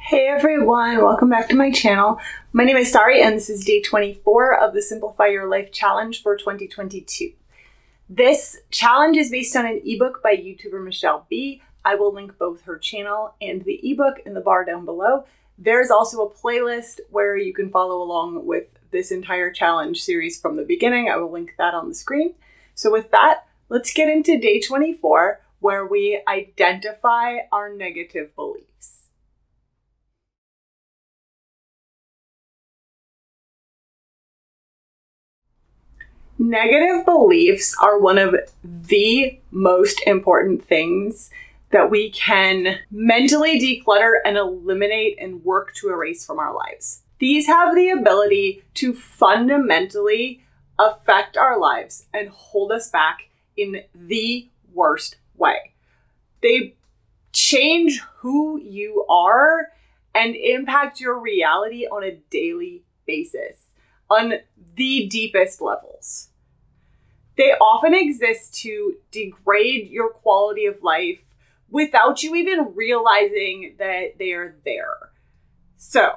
Hey everyone, welcome back to my channel. My name is Sari and this is day 24 of the Simplify Your Life Challenge for 2022. This challenge is based on an ebook by YouTuber Michelle B. I will link both her channel and the ebook in the bar down below. There's also a playlist where you can follow along with this entire challenge series from the beginning. I will link that on the screen. So with that, let's get into day 24 where we identify our negative beliefs. Negative beliefs are one of the most important things that we can mentally declutter and eliminate and work to erase from our lives. These have the ability to fundamentally affect our lives and hold us back in the worst way. They change who you are and impact your reality on a daily basis, on the deepest levels. They often exist to degrade your quality of life without you even realizing that they are there. So,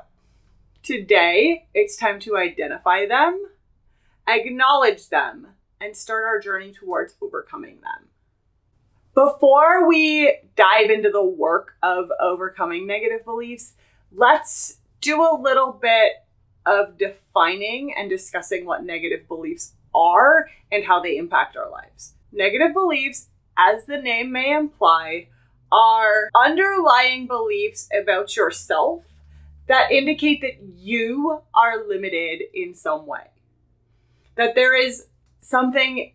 today, it's time to identify them, acknowledge them, and start our journey towards overcoming them. Before we dive into the work of overcoming negative beliefs, let's do a little bit of defining and discussing what negative beliefs are and how they impact our lives. Negative beliefs, as the name may imply, are underlying beliefs about yourself that indicate that you are limited in some way, that there is something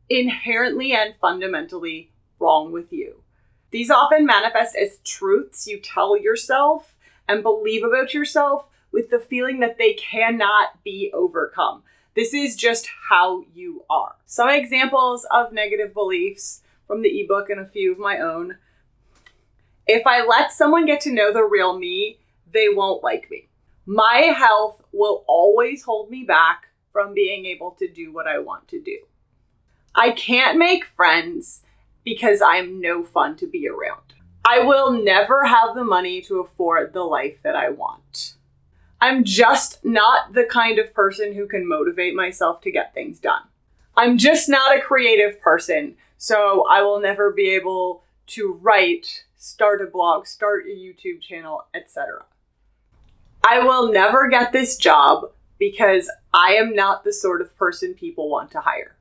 inherently and fundamentally wrong with you. These often manifest as truths you tell yourself and believe about yourself with the feeling that they cannot be overcome. This is just how you are. Some examples of negative beliefs from the ebook and a few of my own. If I let someone get to know the real me, they won't like me. My health will always hold me back from being able to do what I want to do. I can't make friends because I'm no fun to be around. I will never have the money to afford the life that I want. I'm just not the kind of person who can motivate myself to get things done. I'm just not a creative person, so I will never be able to write, start a blog, start a YouTube channel, etc. I will never get this job because I am not the sort of person people want to hire.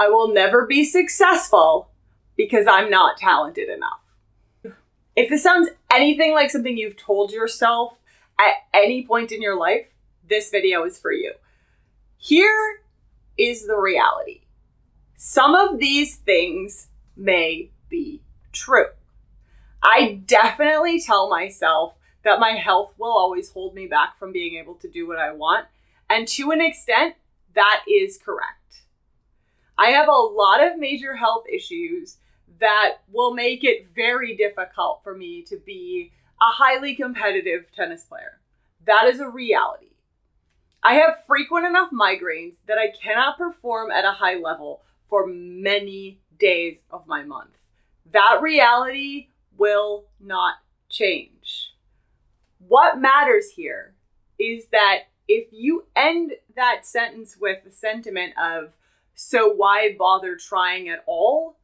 I will never be successful because I'm not talented enough. If this sounds anything like something you've told yourself at any point in your life, this video is for you. Here is the reality. Some of these things may be true. I definitely tell myself that my health will always hold me back from being able to do what I want. And to an extent, that is correct. I have a lot of major health issues that will make it very difficult for me to be a highly competitive tennis player. That is a reality. I have frequent enough migraines that I cannot perform at a high level for many days of my month. That reality will not change. What matters here is that if you end that sentence with the sentiment of, so why bother trying at all?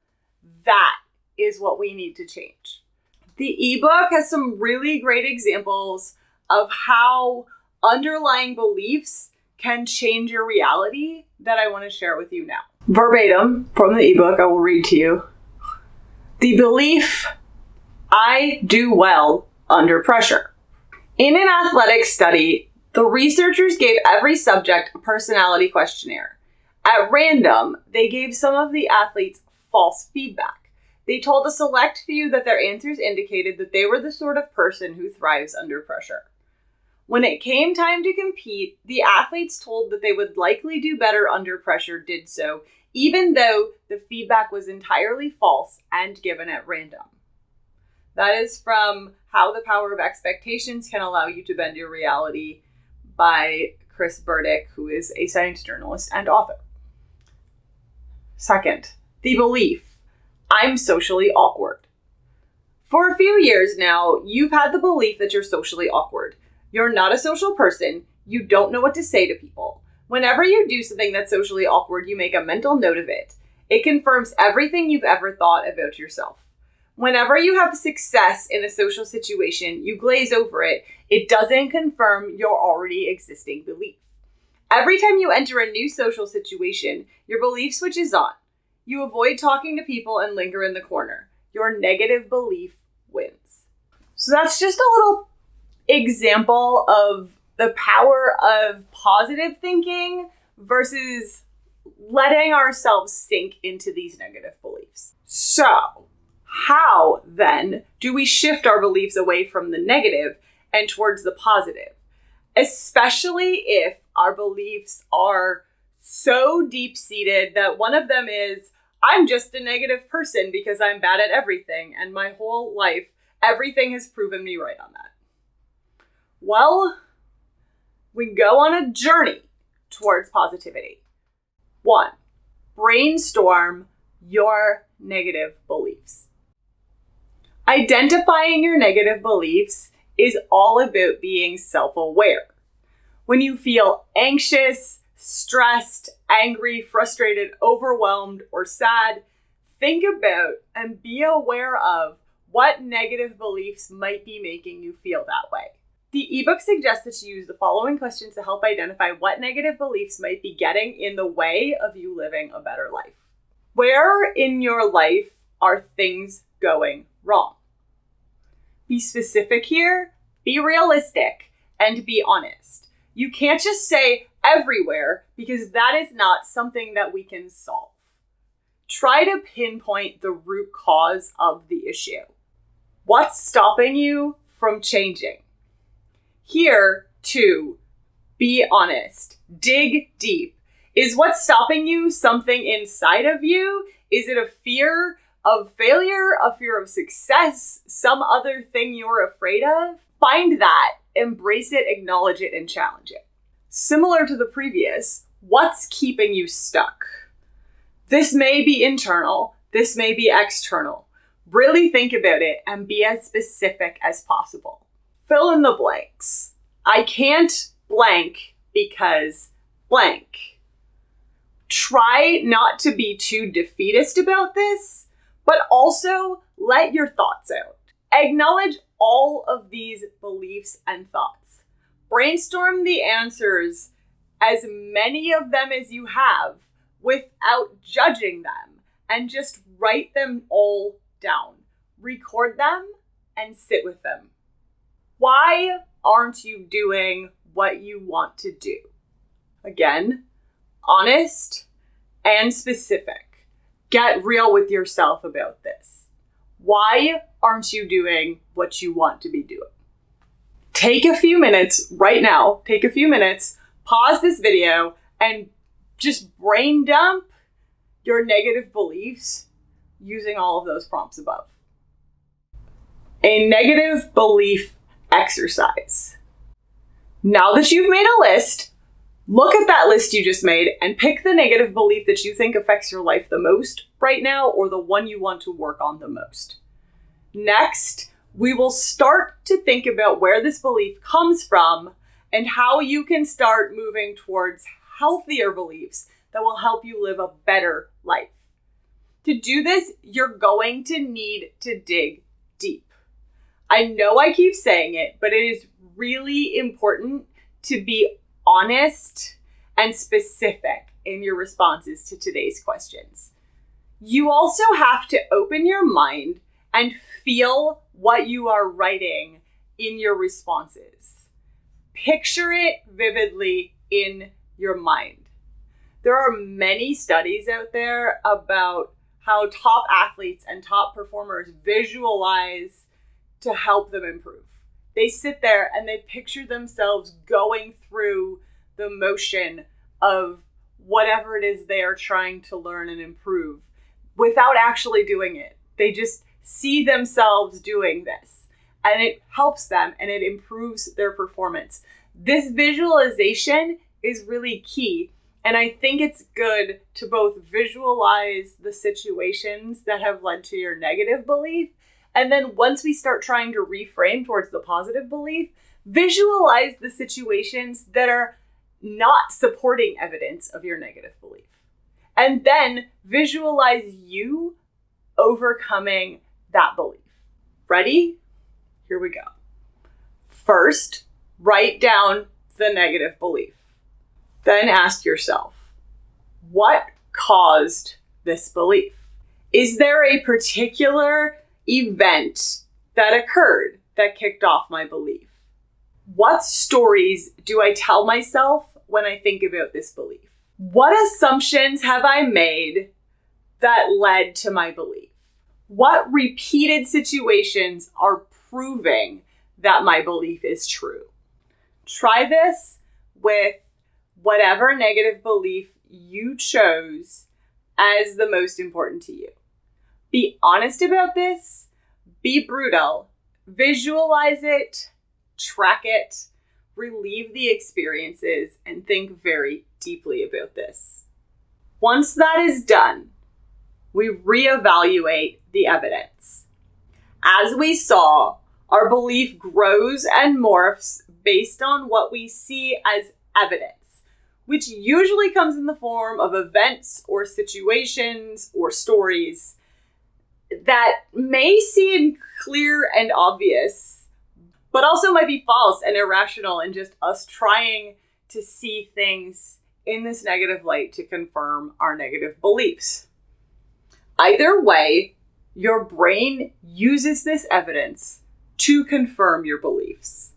That is what we need to change. The ebook has some really great examples of how underlying beliefs can change your reality that I want to share with you now. Verbatim from the ebook, I will read to you. The belief, I do well under pressure. In an athletics study, the researchers gave every subject a personality questionnaire. At random, they gave some of the athletes false feedback. They told a select few that their answers indicated that they were the sort of person who thrives under pressure. When it came time to compete, the athletes told that they would likely do better under pressure did so, even though the feedback was entirely false and given at random. That is from How the Power of Expectations Can Allow You to Bend Your Reality by Chris Burdick, who is a science journalist and author. Second, the belief, I'm socially awkward. For a few years now, you've had the belief that you're socially awkward. You're not a social person. You don't know what to say to people. Whenever you do something that's socially awkward, you make a mental note of it. It confirms everything you've ever thought about yourself. Whenever you have success in a social situation, you glaze over it. It doesn't confirm your already existing belief. Every time you enter a new social situation, your belief switches on. You avoid talking to people and linger in the corner. Your negative belief wins. So that's just a little example of the power of positive thinking versus letting ourselves sink into these negative beliefs. So, how then do we shift our beliefs away from the negative and towards the positive? Especially if our beliefs are so deep-seated that one of them is, I'm just a negative person because I'm bad at everything, and my whole life, everything has proven me right on that. Well, we go on a journey towards positivity. 1, brainstorm your negative beliefs. Identifying your negative beliefs is all about being self-aware. When you feel anxious, stressed, angry, frustrated, overwhelmed, or sad, think about and be aware of what negative beliefs might be making you feel that way. The ebook suggests that you use the following questions to help identify what negative beliefs might be getting in the way of you living a better life. Where in your life are things going wrong? Be specific here, be realistic, and be honest. You can't just say everywhere because that is not something that we can solve. Try to pinpoint the root cause of the issue. What's stopping you from changing? Here, too, be honest. Dig deep. Is what's stopping you something inside of you? Is it a fear of failure, a fear of success, some other thing you're afraid of? Find that, embrace it, acknowledge it, and challenge it. Similar to the previous, what's keeping you stuck? This may be internal, this may be external. Really think about it and be as specific as possible. Fill in the blanks. I can't blank because blank. Try not to be too defeatist about this, but also let your thoughts out. Acknowledge all of these beliefs and thoughts. Brainstorm the answers, as many of them as you have, without judging them, and just write them all down. Record them and sit with them. Why aren't you doing what you want to do? Again, honest and specific. Get real with yourself about this. Why aren't you doing what you want to be doing? Take a few minutes right now, pause this video, and just brain dump your negative beliefs using all of those prompts above. A negative belief exercise. Now that you've made a list, look at that list you just made and pick the negative belief that you think affects your life the most right now, or the one you want to work on the most. Next, we will start to think about where this belief comes from and how you can start moving towards healthier beliefs that will help you live a better life. To do this, you're going to need to dig deep. I know I keep saying it, but it is really important to be honest and specific in your responses to today's questions. You also have to open your mind and feel what you are writing in your responses. Picture it vividly in your mind. There are many studies out there about how top athletes and top performers visualize to help them improve. They sit there and they picture themselves going through the motion of whatever it is they are trying to learn and improve without actually doing it. They just see themselves doing this, and it helps them and it improves their performance. This visualization is really key, and I think it's good to both visualize the situations that have led to your negative belief And then once we start trying to reframe towards the positive belief, visualize the situations that are not supporting evidence of your negative belief. And then visualize you overcoming that belief. Ready? Here we go. First, write down the negative belief. Then ask yourself, what caused this belief? Is there a particular event that occurred that kicked off my belief? What stories do I tell myself when I think about this belief? What assumptions have I made that led to my belief? What repeated situations are proving that my belief is true? Try this with whatever negative belief you chose as the most important to you. Be honest about this. Be brutal. Visualize it. Track it. Relieve the experiences and think very deeply about this. Once that is done, we reevaluate the evidence. As we saw, our belief grows and morphs based on what we see as evidence, which usually comes in the form of events or situations or stories that may seem clear and obvious, but also might be false and irrational and just us trying to see things in this negative light to confirm our negative beliefs. Either way, your brain uses this evidence to confirm your beliefs.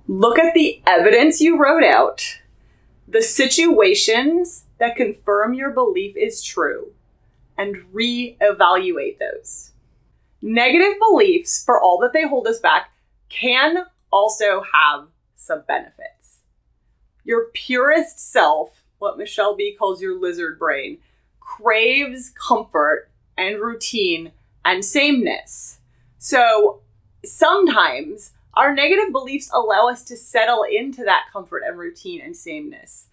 Look at the evidence you wrote out, the situations that confirm your belief is true, and reevaluate those. Negative beliefs, for all that they hold us back, can also have some benefits. Your purest self, what Michelle B calls your lizard brain, craves comfort and routine and sameness. So sometimes our negative beliefs allow us to settle into that comfort and routine and sameness.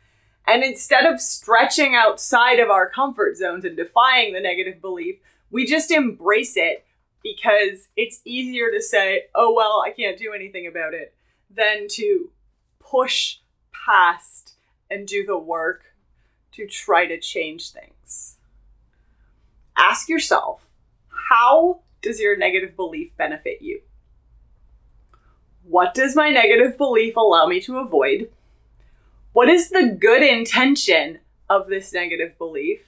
And instead of stretching outside of our comfort zones and defying the negative belief, we just embrace it because it's easier to say, oh, well, I can't do anything about it, than to push past and do the work to try to change things. Ask yourself, how does your negative belief benefit you? What does my negative belief allow me to avoid? What is the good intention of this negative belief?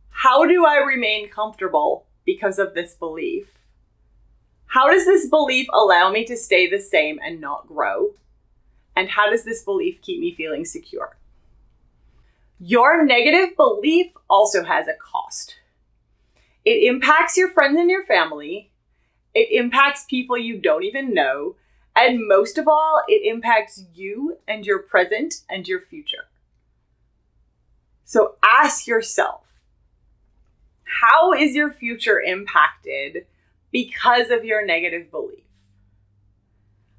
How do I remain comfortable because of this belief? How does this belief allow me to stay the same and not grow? And how does this belief keep me feeling secure? Your negative belief also has a cost. It impacts your friends and your family. It impacts people you don't even know. And most of all, it impacts you and your present and your future. So ask yourself, how is your future impacted because of your negative belief?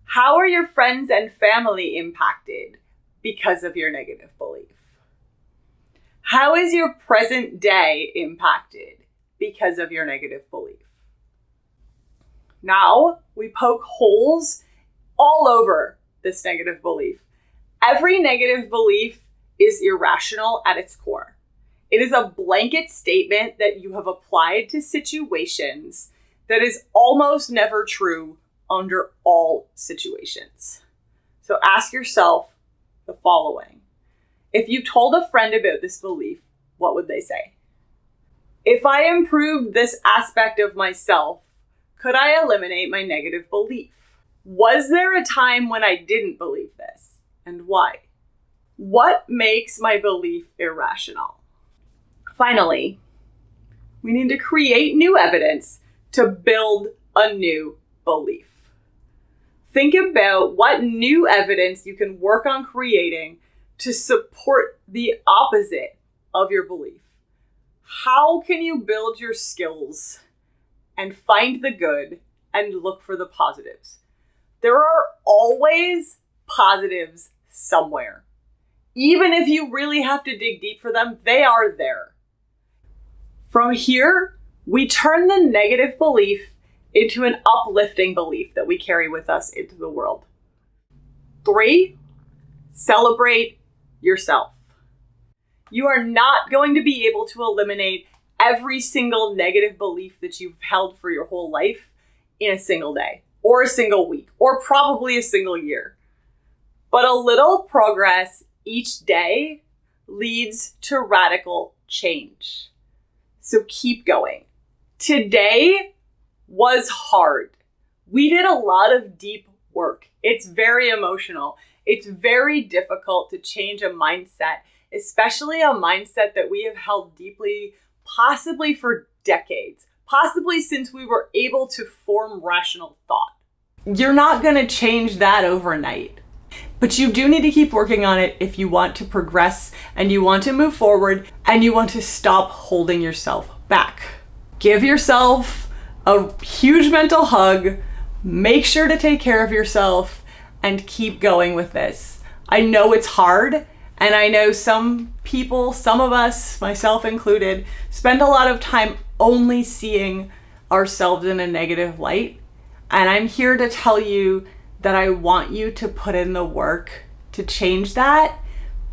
How are your friends and family impacted because of your negative belief? How is your present day impacted because of your negative belief? Now we poke holes all over this negative belief. Every negative belief is irrational at its core. It is a blanket statement that you have applied to situations that is almost never true under all situations. So ask yourself the following. If you told a friend about this belief, what would they say? If I improved this aspect of myself, could I eliminate my negative belief? Was there a time when I didn't believe this, and why? What makes my belief irrational? Finally, we need to create new evidence to build a new belief. Think about what new evidence you can work on creating to support the opposite of your belief. How can you build your skills and find the good and look for the positives? There are always positives somewhere. Even if you really have to dig deep for them, they are there. From here, we turn the negative belief into an uplifting belief that we carry with us into the world. 3, celebrate yourself. You are not going to be able to eliminate every single negative belief that you've held for your whole life in a single day, or a single week, or probably a single year. But a little progress each day leads to radical change. So keep going. Today was hard. We did a lot of deep work. It's very emotional. It's very difficult to change a mindset, especially a mindset that we have held deeply, possibly for decades, possibly since we were able to form rational thought. You're not going to change that overnight, but you do need to keep working on it if you want to progress and you want to move forward and you want to stop holding yourself back. Give yourself a huge mental hug. Make sure to take care of yourself and keep going with this. I know it's hard, and I know some people, some of us, myself included, spend a lot of time only seeing ourselves in a negative light. And I'm here to tell you that I want you to put in the work to change that,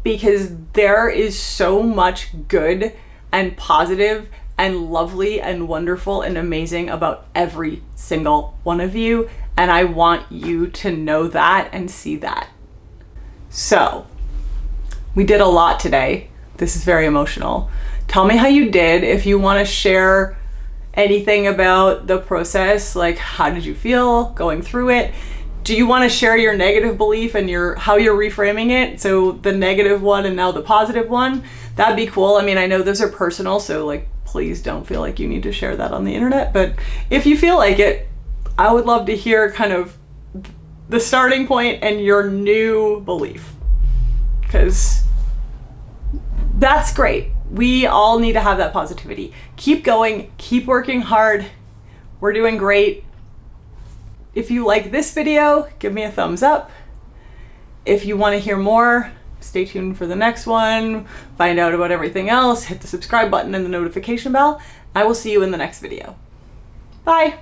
because there is so much good and positive and lovely and wonderful and amazing about every single one of you. And I want you to know that and see that. So, we did a lot today. This is very emotional. Tell me how you did. If you want to share anything about the process, like how did you feel going through it? Do you want to share your negative belief and how you're reframing it? So the negative one and now the positive one, that'd be cool. I mean, I know those are personal, so like, please don't feel like you need to share that on the internet. But if you feel like it, I would love to hear kind of the starting point and your new belief, because that's great. We all need to have that positivity. Keep going, keep working hard. We're doing great. If you like this video, give me a thumbs up. If you want to hear more, stay tuned for the next one. Find out about everything else, hit the subscribe button and the notification bell. I will see you in the next video. Bye.